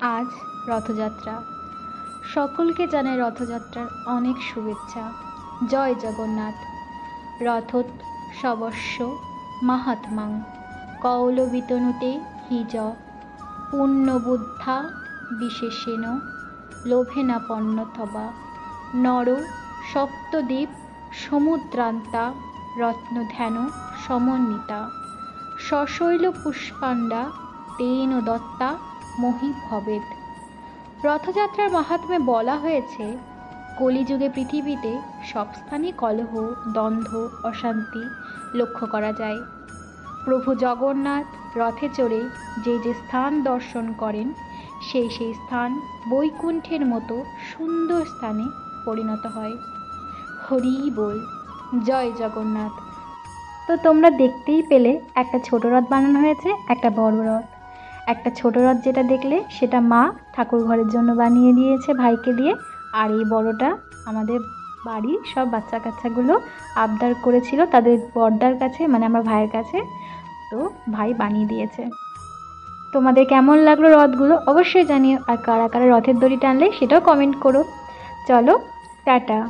আজ রথযাত্রা। সকলকে জানাই রথযাত্রার অনেক শুভেচ্ছা। জয় জগন্নাথ। রথোৎসবস্য মাহাত্ম্যং কৌলবিতনুতে হিজ পুণ্যবুদ্ধা বিশেষেণ লোভেনাপন্নথবা নর সপ্তদ্বীপ সমুদ্রান্তা রত্নধ্যান সমন্বিতা সশৈল পুষ্পাণ্ডা তেন দত্তা মহি ভবেৎ। রথযাত্রার মাহাত্ম্যে বলা হয়েছে, কলিযুগে পৃথিবীতে সব স্থানে কলহ, দ্বন্দ্ব, অশান্তি লক্ষ্য করা যায়। প্রভু জগন্নাথ রথে চড়ে যে যে স্থান দর্শন করেন, সেই সেই স্থান বৈকুণ্ঠের মতো সুন্দর স্থানে পরিণত হয়। হরি বল, জয় জগন্নাথ। তো তোমরা দেখতেই পেলে, একটা ছোট রথ বানানো হয়েছে, একটা বড় রথ। একটা ছোট রথ যেটা দেখলে, সেটা মা ঠাকুর ঘরের জন্য বানিয়ে দিয়েছে ভাইকে দিয়ে। আর এই বড়টা আমাদের বাড়ির সব বাচ্চা কাচ্চাগুলো আবদার করেছিল তাদের বড়দার কাছে, মানে আমার ভাইয়ের কাছে। তো ভাই বানিয়ে দিয়েছে। তোমাদের কেমন লাগলো রথগুলো অবশ্যই জানিও, আর কারা কারা রথের দড়ি টানলে সেটাও কমেন্ট করো। চলো, টাটা।